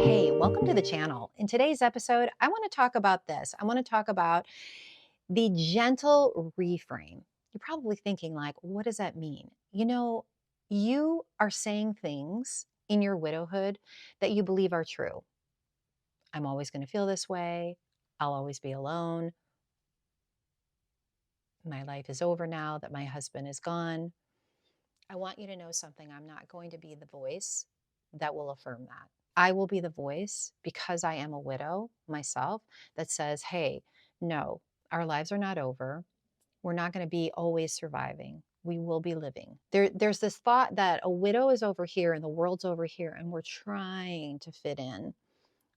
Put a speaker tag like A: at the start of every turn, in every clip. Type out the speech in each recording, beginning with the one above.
A: Hey, welcome to the channel. In today's episode, I want to talk about this. I want to talk about the gentle reframe. You're probably thinking, like, what does that mean? You are saying things in your widowhood that you believe are true. I'm always going to feel this way. I'll always be alone. My life is over now that my husband is gone. I want you to know something. I'm not going to be the voice that will affirm that. I will be the voice, because I am a widow myself, that says, hey, no, our lives are not over. We're not going to be always surviving. We will be living. There's this thought that a widow is over here and the world's over here, and we're trying to fit in,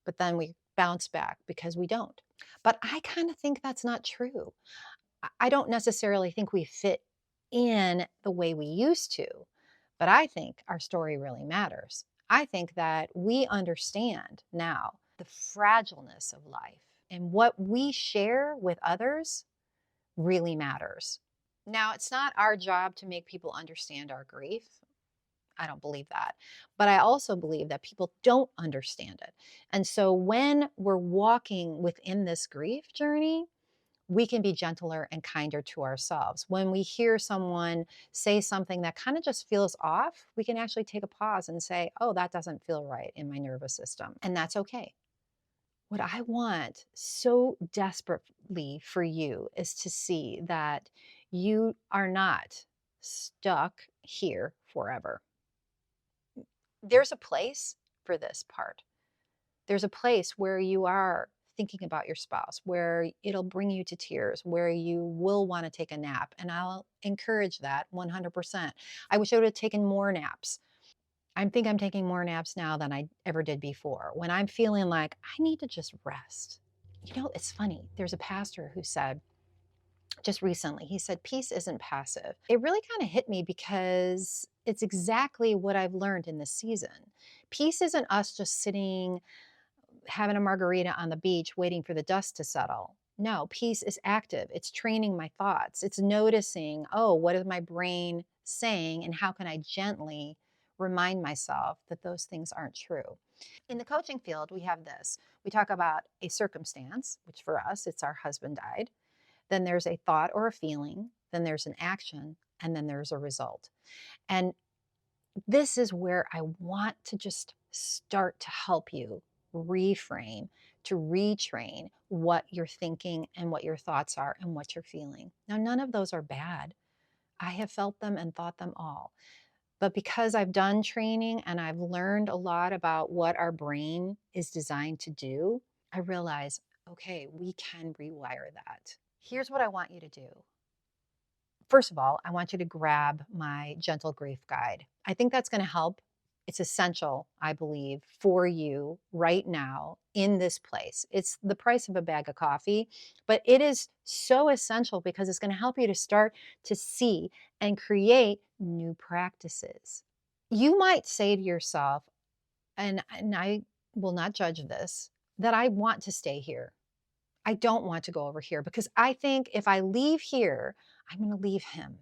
A: but then we bounce back because we don't. But I kind of think that's not true. I don't necessarily think we fit in the way we used to, but I think our story really matters. I think that we understand now the fragileness of life, and what we share with others really matters. Now, it's not our job to make people understand our grief. I don't believe that. But I also believe that people don't understand it. And so when we're walking within this grief journey, we can be gentler and kinder to ourselves. When we hear someone say something that kind of just feels off, we can actually take a pause and say, oh, that doesn't feel right in my nervous system. And that's okay. What I want so desperately for you is to see that you are not stuck here forever. There's a place for this part. There's a place where you are thinking about your spouse, where it'll bring you to tears, where you will want to take a nap. And I'll encourage that 100%. I wish I would have taken more naps. I think I'm taking more naps now than I ever did before. When I'm feeling like I need to just rest. It's funny. There's a pastor who said just recently, he said, peace isn't passive. It really kind of hit me, because it's exactly what I've learned in this season. Peace isn't us just sitting having a margarita on the beach waiting for the dust to settle. No, peace is active. It's training my thoughts. It's noticing, oh, what is my brain saying, and how can I gently remind myself that those things aren't true. In the coaching field, we have this. We talk about a circumstance, which for us, it's our husband died. Then there's a thought or a feeling. Then there's an action. And then there's a result. And this is where I want to just start to help you reframe, to retrain what you're thinking and what your thoughts are and what you're feeling. Now, none of those are bad. I have felt them and thought them all. But because I've done training and I've learned a lot about what our brain is designed to do, I realize, okay, we can rewire that. Here's what I want you to do. First of all, I want you to grab my Gentle Grief Guide. I think that's going to help. It's essential, I believe, for you right now in this place. It's the price of a bag of coffee, but it is so essential because it's going to help you to start to see and create new practices. You might say to yourself, and I will not judge this, that I want to stay here. I don't want to go over here, because I think if I leave here, I'm going to leave him.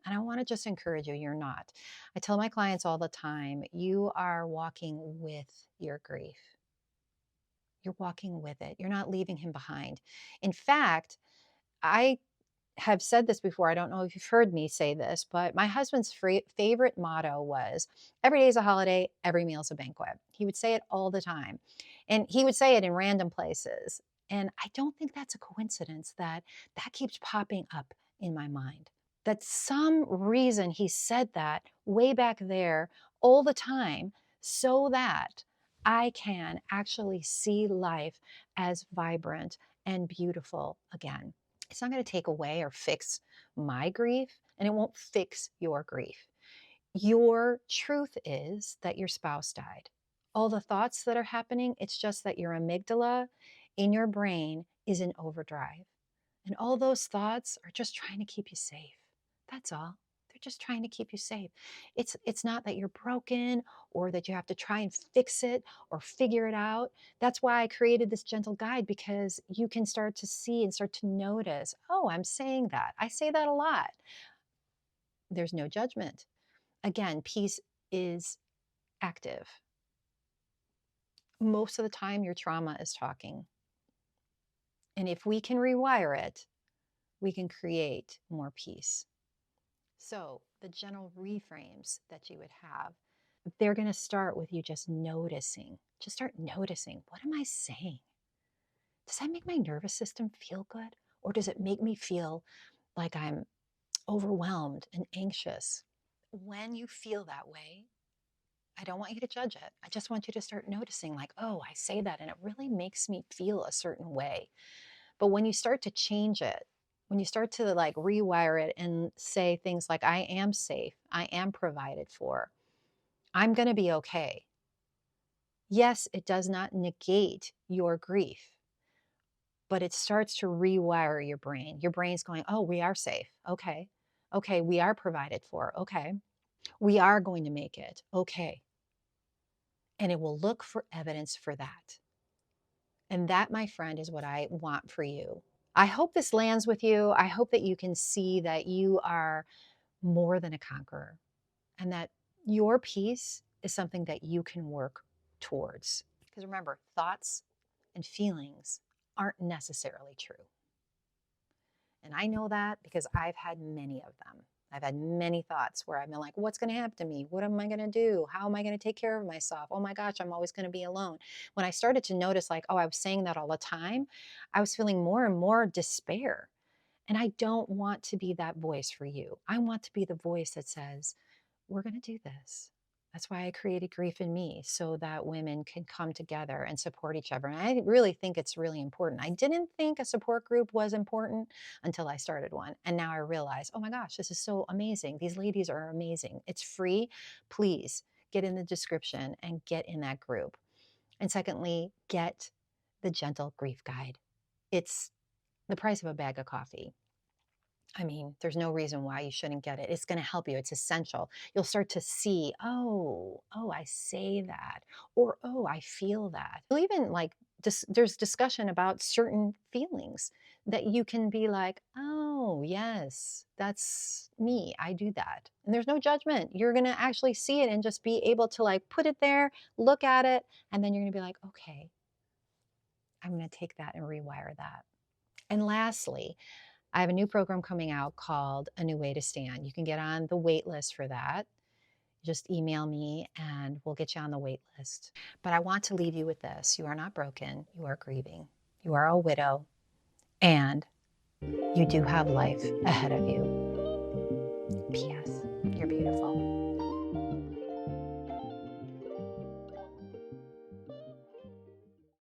A: And I want to just encourage you, you're not. I tell my clients all the time, you are walking with your grief. You're walking with it. You're not leaving him behind. In fact, I have said this before. I don't know if you've heard me say this, but my husband's favorite motto was, every day is a holiday, every meal is a banquet. He would say it all the time. And he would say it in random places. And I don't think that's a coincidence that that keeps popping up in my mind. That some reason he said that way back there all the time, so that I can actually see life as vibrant and beautiful again. It's not going to take away or fix my grief, and it won't fix your grief. Your truth is that your spouse died. All the thoughts that are happening, it's just that your amygdala in your brain is in overdrive. And all those thoughts are just trying to keep you safe. That's all. They're just trying to keep you safe. It's not that you're broken or that you have to try and fix it or figure it out. That's why I created this gentle guide, because you can start to see and start to notice, oh, I'm saying that. I say that a lot. There's no judgment. Again, peace is active. Most of the time, your trauma is talking. And if we can rewire it, we can create more peace. So, the general reframes that you would have, they're going to start with you just noticing. Just start noticing. What am I saying? Does that make my nervous system feel good? Or does it make me feel like I'm overwhelmed and anxious? When you feel that way, I don't want you to judge it. I just want you to start noticing, like, oh, I say that and it really makes me feel a certain way. But when you start to change it, when you start to like rewire it and say things like, I am safe, I am provided for, I'm going to be okay. Yes, it does not negate your grief, but it starts to rewire your brain. Your brain's going, oh, we are safe. Okay. Okay. We are provided for. Okay. We are going to make it. Okay. And it will look for evidence for that. And that, my friend, is what I want for you. I hope this lands with you. I hope that you can see that you are more than a conqueror and that your peace is something that you can work towards. Because remember, thoughts and feelings aren't necessarily true. And I know that because I've had many of them. I've had many thoughts where I've been like, what's going to happen to me? What am I going to do? How am I going to take care of myself? Oh my gosh, I'm always going to be alone. When I started to notice, like, oh, I was saying that all the time, I was feeling more and more despair. And I don't want to be that voice for you. I want to be the voice that says, we're going to do this. That's why I created Grief in Me, so that women can come together and support each other. And I really think it's really important. I didn't think a support group was important until I started one. And now I realize, oh my gosh, this is so amazing. These ladies are amazing. It's free. Please get in the description and get in that group. And secondly, get the Gentle Grief Guide. It's the price of a bag of coffee. I mean, there's no reason why you shouldn't get it. It's going to help you. It's essential. You'll start to see, oh, I say that, or oh, I feel that. You'll even like, there's discussion about certain feelings that you can be like, oh, yes, that's me. I do that. And there's no judgment. You're going to actually see it and just be able to like put it there, look at it, and then you're going to be like, okay, I'm going to take that and rewire that. And lastly, I have a new program coming out called A New Way to Stand. You can get on the wait list for that. Just email me and we'll get you on the wait list. But I want to leave you with this. You are not broken. You are grieving. You are a widow and you do have life ahead of you. P.S. You're beautiful.